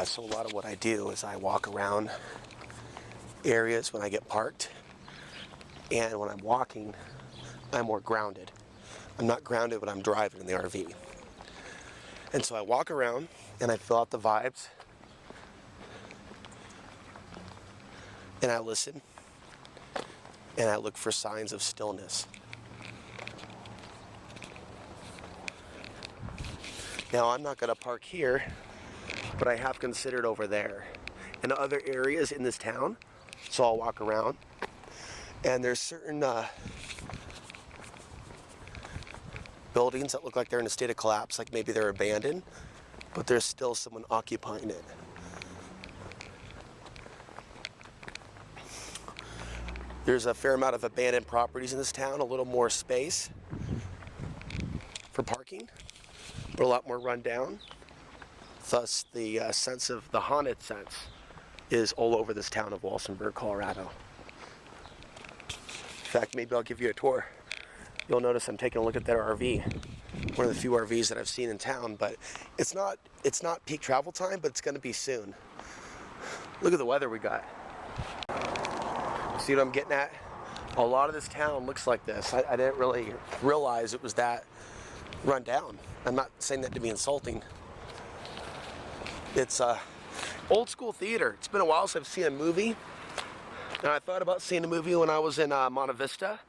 So a lot of what I do is I walk around areas when I get parked, and when I'm walking, I'm more grounded. I'm not grounded when I'm driving in the RV. And so I walk around and I fill out the vibes and I listen and I look for signs of stillness. Now I'm not going to park here, but I have considered over there and other areas in this town. So I'll walk around, and there's certain buildings that look like they're in a state of collapse, like maybe they're abandoned, but there's still someone occupying it. There's a fair amount of abandoned properties in this town, a little more space for parking, but a lot more run down. Thus, the sense of the haunted sense is all over this town of Walsenburg, Colorado. In fact, maybe I'll give you a tour. You'll notice I'm taking a look at that RV. One of the few RVs that I've seen in town, but it's not peak travel time, but it's going to be soon. Look at the weather we got. See what I'm getting at? A lot of this town looks like this. I didn't really realize it was that run down. I'm not saying that to be insulting. It's old school theater. It's been a while since I've seen a movie. And I thought about seeing a movie when I was in Monte Vista.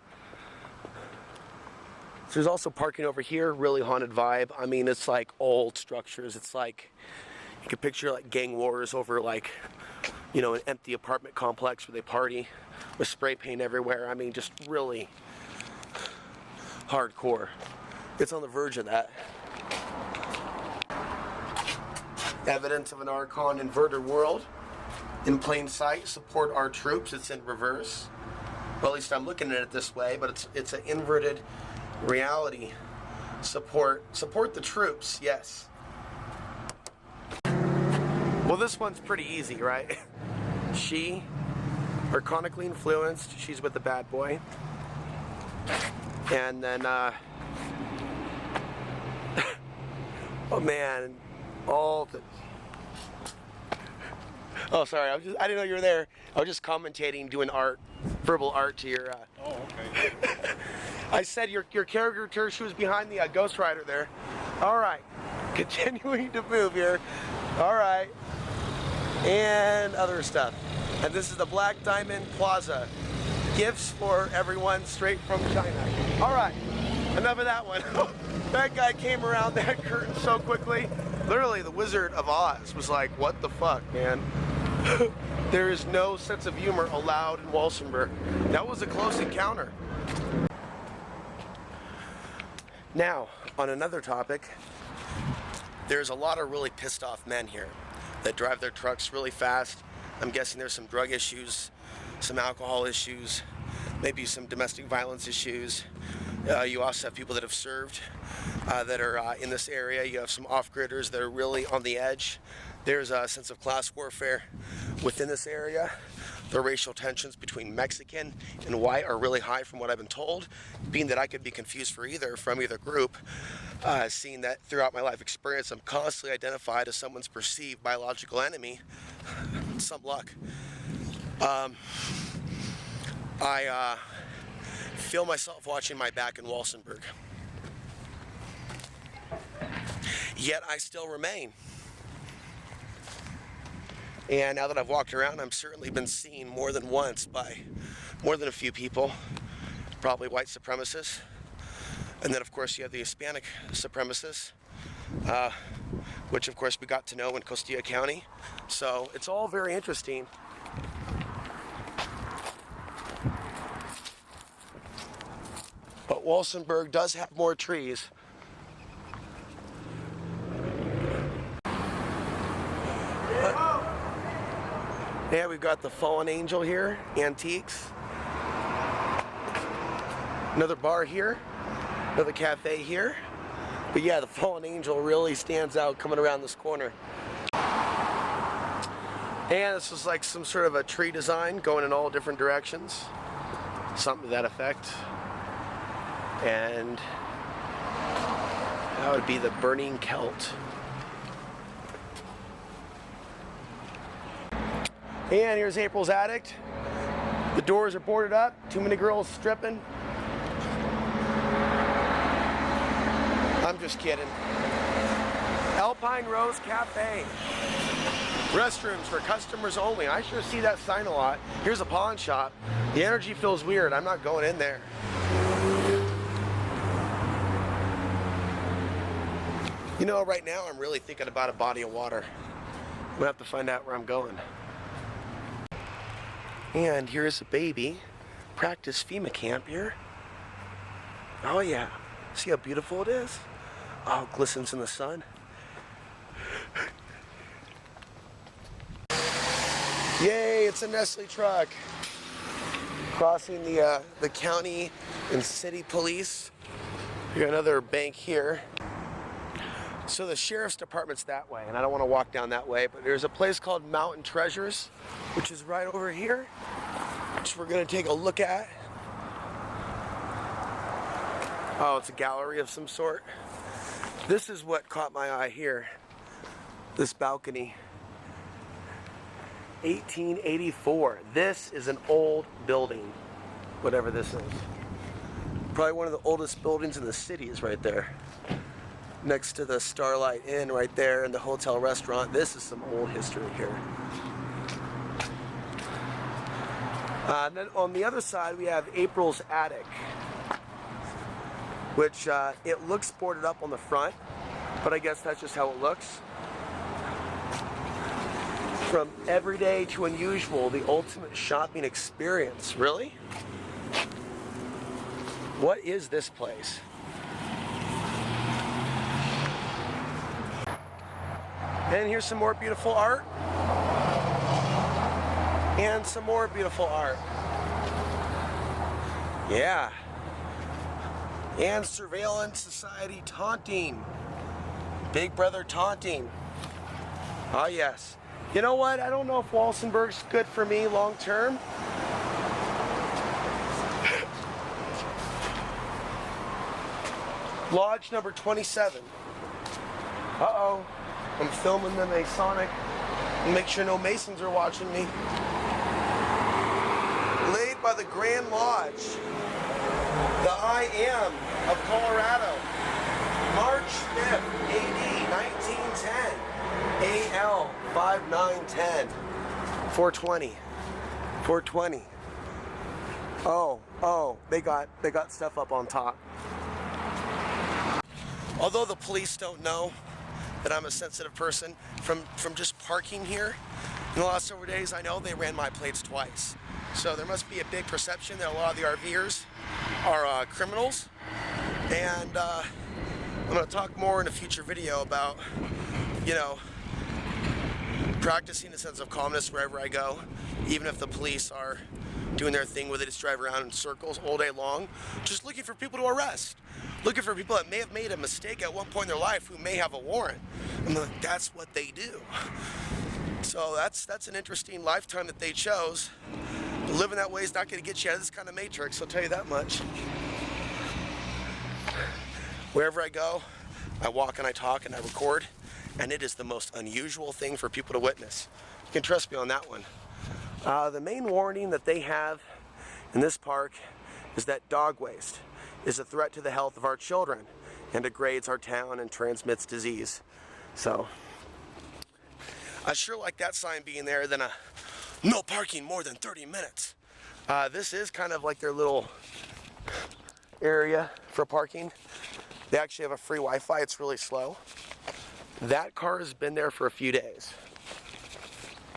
So there's also parking over here, really haunted vibe. I mean, it's like old structures. It's like, you can picture like gang wars over like, you know, an empty apartment complex where they party with spray paint everywhere. I mean, just really hardcore. It's on the verge of that. Evidence of an Archon inverted world. In plain sight, support our troops. It's in reverse. Well, at least I'm looking at it this way, but it's an inverted reality. Support the troops, yes. Well, this one's pretty easy, right? She, archonically influenced, she's with the bad boy. And then, oh man, all the... Oh, sorry, I didn't know you were there. I was just commentating, doing art, verbal art to your... Oh, okay. I said your character, she was behind the Ghost Rider there. All right, continuing to move here. All right, and other stuff. And this is the Black Diamond Plaza. Gifts for everyone straight from China. All right, enough of that one. That guy came around that curtain so quickly. Literally, the Wizard of Oz was like, what the fuck, man? There is no sense of humor allowed in Walsenburg. That was a close encounter. Now, on another topic, there's a lot of really pissed off men here that drive their trucks really fast. I'm guessing there's some drug issues, some alcohol issues, maybe some domestic violence issues. You also have people that have served that are in this area. You have some off-gridders that are really on the edge. There's a sense of class warfare within this area. The racial tensions between Mexican and white are really high from what I've been told. Being that I could be confused from either group, seeing that throughout my life experience, I'm constantly identified as someone's perceived biological enemy. Some luck. I feel myself watching my back in Walsenburg. Yet I still remain. And now that I've walked around, I've certainly been seen more than once by more than a few people, probably white supremacists. And then, of course, you have the Hispanic supremacists, which, of course, we got to know in Costilla County. So it's all very interesting. But Walsenburg does have more trees. Yeah, we've got the Fallen Angel here, antiques. Another bar here, another cafe here. But yeah, the Fallen Angel really stands out coming around this corner. And this was like some sort of a tree design going in all different directions. Something to that effect. And that would be the Burning Celt. And here's April's Addict. The doors are boarded up. Too many girls stripping. I'm just kidding. Alpine Rose Cafe. Restrooms for customers only. I sure see that sign a lot. Here's a pawn shop. The energy feels weird. I'm not going in there. You know, right now I'm really thinking about a body of water. I'm gonna have to find out where I'm going. And here's a baby practice FEMA camp here. Oh yeah, see how beautiful it is? Oh, it glistens in the sun. Yay, it's a Nestle truck. Crossing the county and city police. We got another bank here. So the sheriff's department's that way, and I don't want to walk down that way, but there's a place called Mountain Treasures, which is right over here, which we're going to take a look at. Oh, it's a gallery of some sort. This is what caught my eye here. This balcony. 1884. This is an old building, whatever this is. Probably one of the oldest buildings in the city is right there. Next to the Starlight Inn right there and the hotel restaurant. This is some old history here. Then on the other side we have April's Attic, which it looks boarded up on the front, but I guess that's just how it looks. From everyday to unusual, the ultimate shopping experience. Really? What is this place? And here's some more beautiful art. And some more beautiful art. Yeah. And surveillance society taunting. Big brother taunting. Oh yes. You know what? I don't know if Walsenburg's good for me long term. Lodge number 27. Uh-oh. I'm filming the Masonic and make sure no Masons are watching me. Laid by the Grand Lodge, the I Am of Colorado, March 5th, AD 1910, AL 5910, 420, 420. Oh, they got stuff up on top. Although the police don't know that I'm a sensitive person, from just parking here in the last several days, I know they ran my plates twice. So there must be a big perception that a lot of the RVers are criminals. And I'm going to talk more in a future video about, you know, practicing a sense of calmness wherever I go, even if the police are doing their thing where they just drive around in circles all day long, just looking for people to arrest. Looking for people that may have made a mistake at one point in their life who may have a warrant. And that's what they do. So that's an interesting lifetime that they chose. Living that way is not going to get you out of this kind of matrix, I'll tell you that much. Wherever I go, I walk and I talk and I record, and it is the most unusual thing for people to witness. You can trust me on that one. The main warning that they have in this park is that dog waste is a threat to the health of our children and degrades our town and transmits disease. So I sure like that sign being there than a no parking more than 30 minutes. This is kind of like their little area for parking. They actually have a free Wi-Fi. It's really slow. That car has been there for a few days.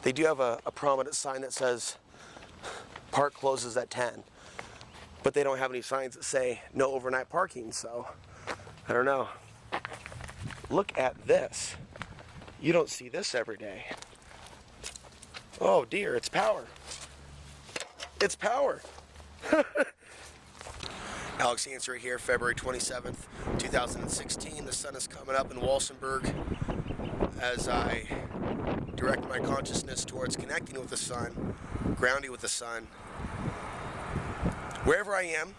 They do have a prominent sign that says park closes at 10. But they don't have any signs that say no overnight parking, so I don't know. Look at this. You don't see this every day. Oh dear, it's power. It's power. Alex Answer here, February 27th, 2016. The sun is coming up in Walsenburg as I direct my consciousness towards connecting with the sun, grounding with the sun. Wherever I am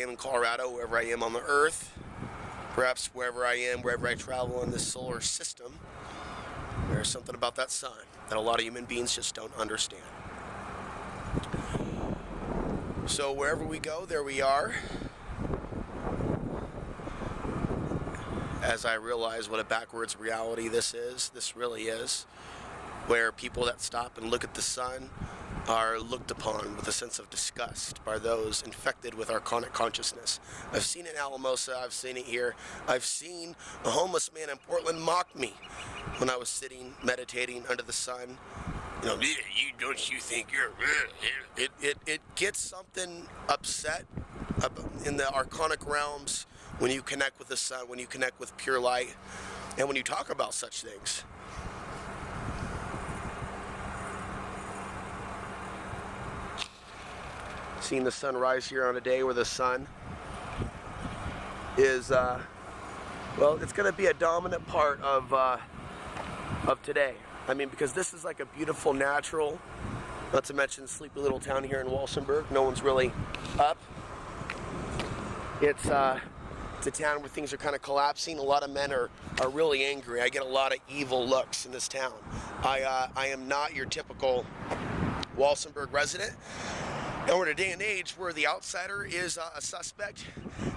in Colorado, wherever I am on the earth, perhaps wherever I am, wherever I travel in this solar system, There's something about that sun that a lot of human beings just don't understand. So wherever we go, there we are. As I realize what a backwards reality this really is, where people that stop and look at the sun are looked upon with a sense of disgust by those infected with archonic consciousness. I've seen it in Alamosa, I've seen it here. I've seen a homeless man in Portland mock me when I was sitting, meditating under the sun. You know, don't you think you're... It gets something upset in the archonic realms when you connect with the sun, when you connect with pure light, and when you talk about such things. Seeing the sun rise here on a day where the sun is, well, it's going to be a dominant part of today. I mean, because this is like a beautiful natural, not to mention sleepy little town here in Walsenburg. No one's really up. It's a town where things are kind of collapsing. A lot of men are really angry. I get a lot of evil looks in this town. I am not your typical Walsenburg resident. And we're in a day and age where the outsider is a suspect,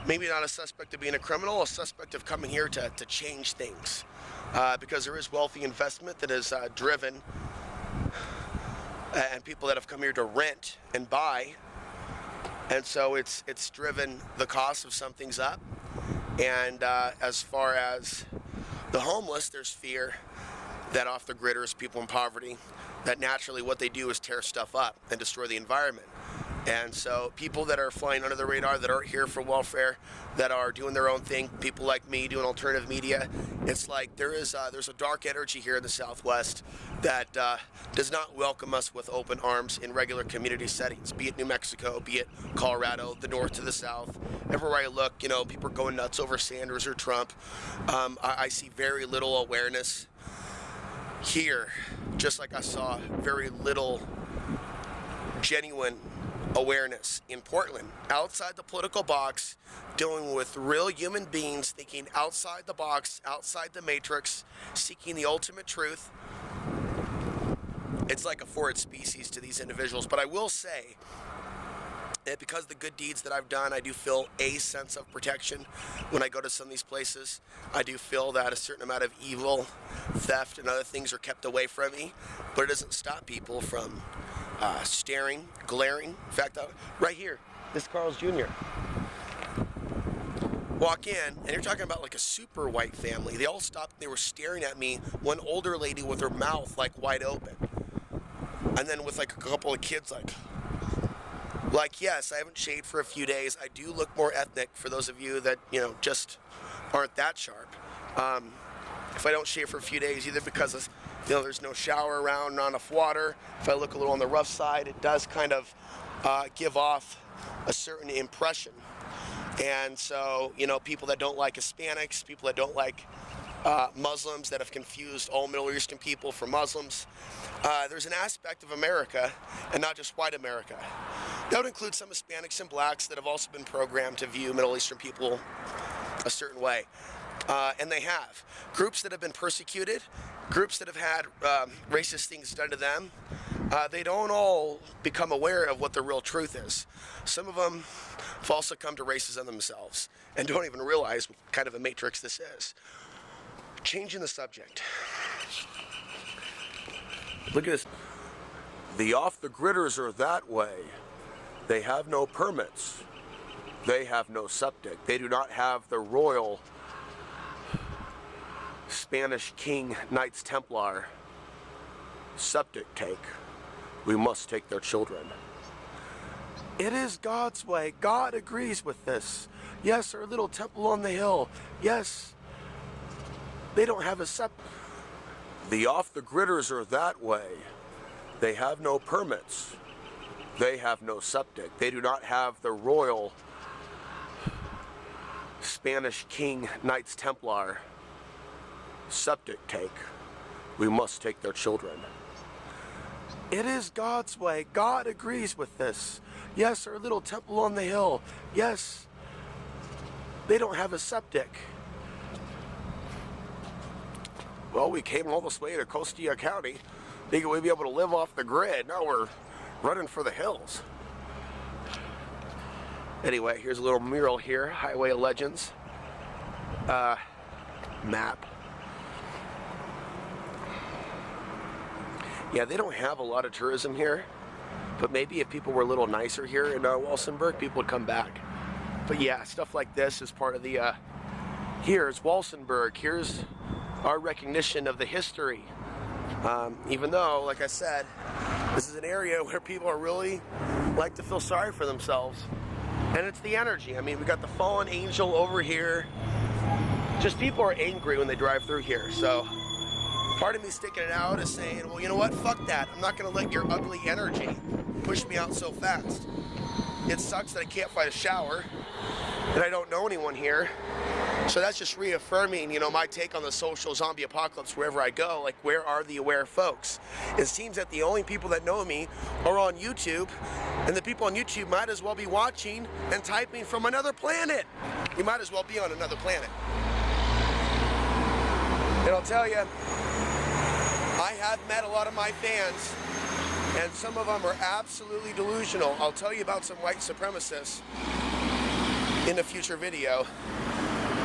maybe not a suspect of being a criminal, a suspect of coming here to change things. Because there is wealthy investment that is driven, and people that have come here to rent and buy. And so it's driven the cost of some things up. And as far as the homeless, there's fear that off the gridders, people in poverty, that naturally what they do is tear stuff up and destroy the environment. And so people that are flying under the radar, that aren't here for welfare, that are doing their own thing, people like me doing alternative media, it's like there's a dark energy here in the Southwest that does not welcome us with open arms in regular community settings, be it New Mexico, be it Colorado, the north to the south. Everywhere I look, you know, people are going nuts over Sanders or Trump. I see very little awareness here, just like I saw very little genuine awareness in Portland, outside the political box, dealing with real human beings, thinking outside the box, outside the matrix, seeking the ultimate truth. It's like a foreign species to these individuals. But I will say that because of the good deeds that I've done, I do feel a sense of protection when I go to some of these places. I do feel that a certain amount of evil, theft, and other things are kept away from me, but it doesn't stop people from staring, glaring. In fact, right here, this is Carl's Jr. Walk in, and you're talking about like a super white family. They all stopped, they were staring at me. One older lady with her mouth like wide open. And then with like a couple of kids like, yes, I haven't shaved for a few days. I do look more ethnic for those of you that, you know, just aren't that sharp. If I don't shave for a few days, either because of, you know, there's no shower around, not enough water. If I look a little on the rough side, it does kind of give off a certain impression. And so, you know, people that don't like Hispanics, people that don't like Muslims, that have confused all Middle Eastern people for Muslims, there's an aspect of America, and not just white America. That would include some Hispanics and blacks that have also been programmed to view Middle Eastern people a certain way. And they have. Groups that have been persecuted, groups that have had racist things done to them, they don't all become aware of what the real truth is. Some of them have also come to racism themselves and don't even realize what kind of a matrix this is. Changing the subject. Look at this. The off-the-gridders are that way. They have no permits. They have no septic. They do not have the royal Spanish King Knights Templar septic tank. We must take their children. It is God's way. God agrees with this. Yes, our little temple on the hill. Yes, they don't have a septic. The off-the-gridders are that way. They have no permits. They have no septic. They do not have the royal Spanish King Knights Templar septic tank. We must take their children. It is God's way. God agrees with this. Yes, our little temple on the hill. Yes, they don't have a septic. well, we came all this way to Costilla County, thinking we'd be able to live off the grid. Now we're running for the hills. Anyway, here's a little mural here, Highway of Legends. Map. Yeah, they don't have a lot of tourism here, but maybe if people were a little nicer here in Walsenburg, people would come back. But yeah, stuff like this is part of the, here's Walsenburg, here's our recognition of the history. Even though, like I said, this is an area where people are really like to feel sorry for themselves. And it's the energy. I mean, we got the fallen angel over here. Just people are angry when they drive through here. So part of me sticking it out is saying, well, you know what? Fuck that. I'm not going to let your ugly energy push me out so fast. It sucks that I can't find a shower, and I don't know anyone here. So that's just reaffirming, you know, my take on the social zombie apocalypse wherever I go. Like, where are the aware folks? It seems that the only people that know me are on YouTube, and the people on YouTube might as well be watching and typing from another planet. You might as well be on another planet. And I'll tell you, I have met a lot of my fans, and some of them are absolutely delusional. I'll tell you about some white supremacists in a future video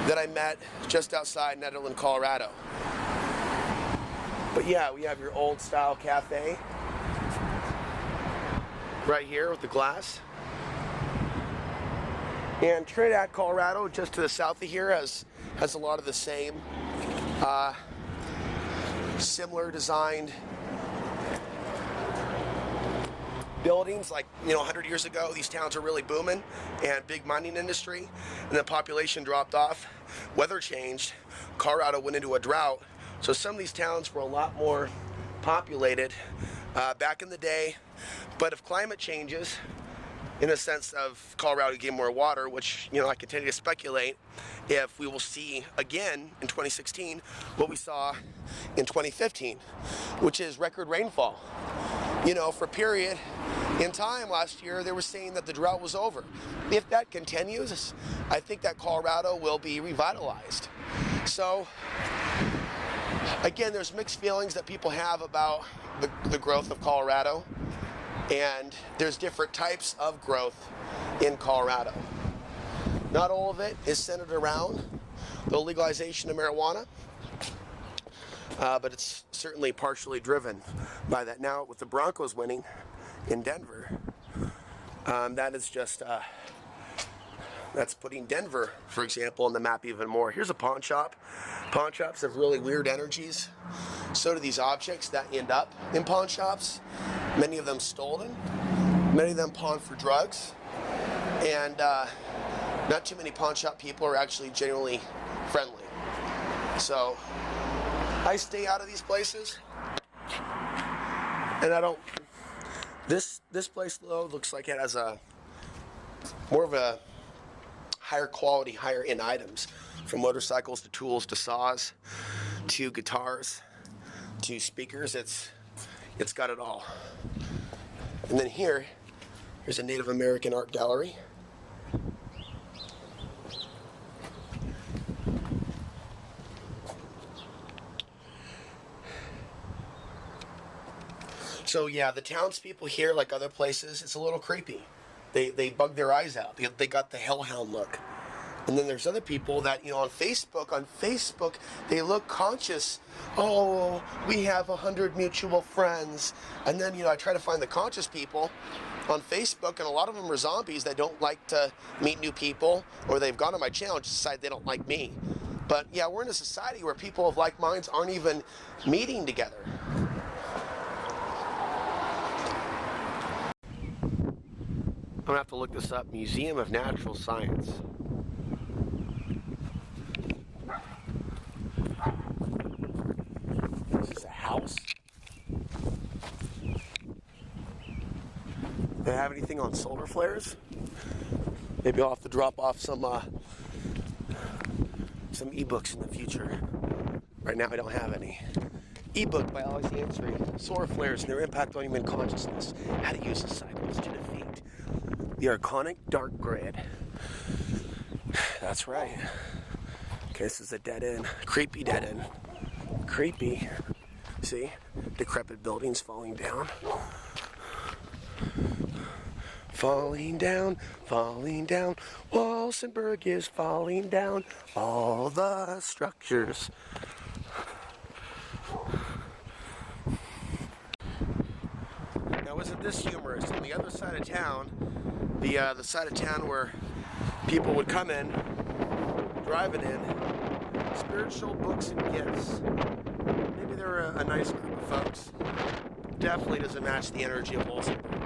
that I met just outside Nederland, Colorado. But yeah, we have your old style cafe right here with the glass. And Trinidad, Colorado, just to the south of here, has a lot of the same similar designed buildings. Like, you know, 100 years ago, these towns are really booming and big mining industry, and the population dropped off. Weather changed. Colorado went into a drought. So some of these towns were a lot more populated back in the day. But if climate changes, in a sense of Colorado getting more water, which, you know, I continue to speculate if we will see again in 2016 what we saw in 2015, which is record rainfall. You know, for a period in time last year, they were saying that the drought was over. If that continues, I think that Colorado will be revitalized. So, again, there's mixed feelings that people have about the growth of Colorado, and there's different types of growth in Colorado. Not all of it is centered around the legalization of marijuana, but it's certainly partially driven by that. Now, with the Broncos winning in Denver, that is just, that's putting Denver, for example, on the map even more. Here's a pawn shop. Pawn shops have really weird energies. So do these objects that end up in pawn shops. Many of them stolen, many of them pawned for drugs, and not too many pawn shop people are actually genuinely friendly. So I stay out of these places, and I don't. This place though looks like it has a more of a higher quality, higher end items, from motorcycles to tools to saws to guitars to speakers. It's got it all. And then here's a Native American art gallery. So yeah, the townspeople here, like other places, it's a little creepy. They bug their eyes out. They got the hellhound look. And then there's other people that, you know, on Facebook, they look conscious. Oh, we have 100 mutual friends. And then, you know, I try to find the conscious people on Facebook, and a lot of them are zombies that don't like to meet new people, or they've gone on my channel and decide they don't like me. But yeah, we're in a society where people of like minds aren't even meeting together. I'm gonna have to look this up. Museum of Natural Science. This is a house. Do they have anything on solar flares? Maybe I'll have to drop off some ebooks in the future. Right now I don't have any. Ebook by Alex Ansary, Solar Flares and Their Impact on Human Consciousness. How to Use the Cycles to Defeat the Archonic Dark Grid. That's right. Okay, this is a dead end. Creepy dead end. creepy. See? Decrepit buildings falling down. Falling down, falling down. Walsenburg is falling down. All the structures. Now, isn't this humorous? On the other side of town, the side of town where people would come in, driving in, spiritual books and gifts. Maybe they're a nice group of folks. Definitely doesn't match the energy of Walsenburg.